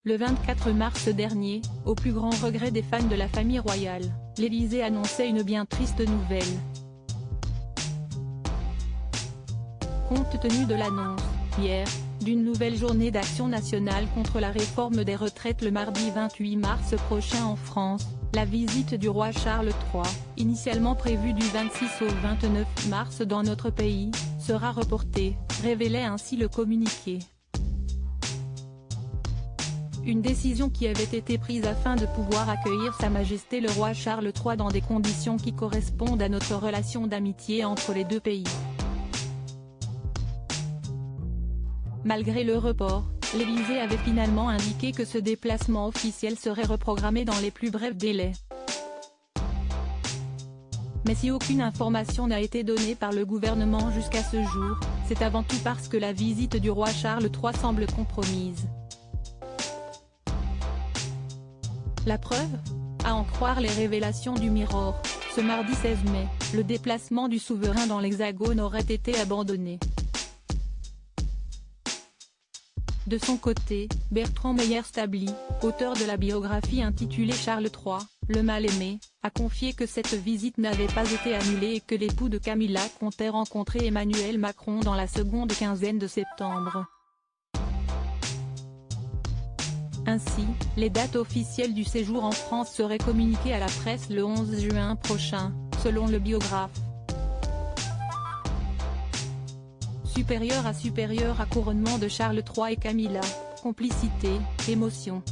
Le 24 mars dernier, au plus grand regret des fans de la famille royale, l'Élysée annonçait une bien triste nouvelle. Compte tenu de l'annonce, hier, d'une nouvelle journée d'action nationale contre la réforme des retraites le mardi 28 mars prochain en France, la visite du roi Charles III, initialement prévue du 26 au 29 mars dans notre pays, sera reportée, révélait ainsi le communiqué. Une décision qui avait été prise afin de pouvoir accueillir Sa Majesté le roi Charles III dans des conditions qui correspondent à notre relation d'amitié entre les deux pays. Malgré le report, l'Élysée avait finalement indiqué que ce déplacement officiel serait reprogrammé dans les plus brefs délais. Mais si aucune information n'a été donnée par le gouvernement jusqu'à ce jour, c'est avant tout parce que la visite du roi Charles III semble compromise. La preuve ? À en croire les révélations du Mirror, ce mardi 16 mai, le déplacement du souverain dans l'Hexagone aurait été abandonné. De son côté, Bertrand Meyer-Stably, auteur de la biographie intitulée Charles III, le mal-aimé, a confié que cette visite n'avait pas été annulée et que l'époux de Camilla comptait rencontrer Emmanuel Macron dans la seconde quinzaine de septembre. Ainsi, les dates officielles du séjour en France seraient communiquées à la presse le 11 juin prochain, selon le biographe. Supérieur à couronnement de Charles III et Camilla, complicité, émotion.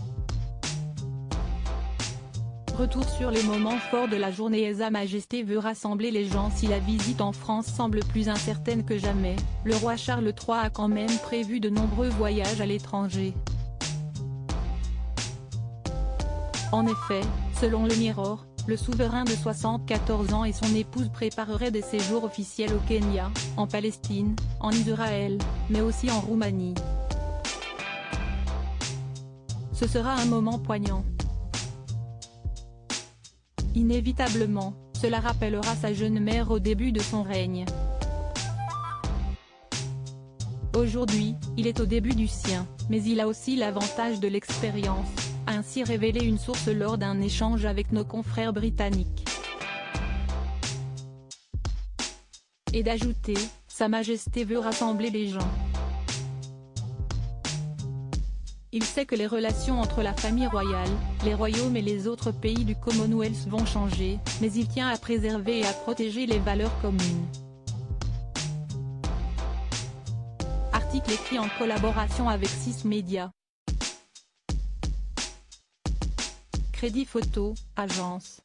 Retour sur les moments forts de la journée. Sa Majesté veut rassembler les gens. Si la visite en France semble plus incertaine que jamais, le roi Charles III a quand même prévu de nombreux voyages à l'étranger. En effet, selon le Mirror, le souverain de 74 ans et son épouse prépareraient des séjours officiels au Kenya, en Palestine, en Israël, mais aussi en Roumanie. Ce sera un moment poignant. Inévitablement, cela rappellera sa jeune mère au début de son règne. Aujourd'hui, il est au début du sien, mais il a aussi l'avantage de l'expérience, a ainsi révélé une source lors d'un échange avec nos confrères britanniques. Et d'ajouter, Sa Majesté veut rassembler les gens. Il sait que les relations entre la famille royale, les royaumes et les autres pays du Commonwealth vont changer, mais il tient à préserver et à protéger les valeurs communes. Article écrit en collaboration avec 6 médias. Crédit Photo, agence.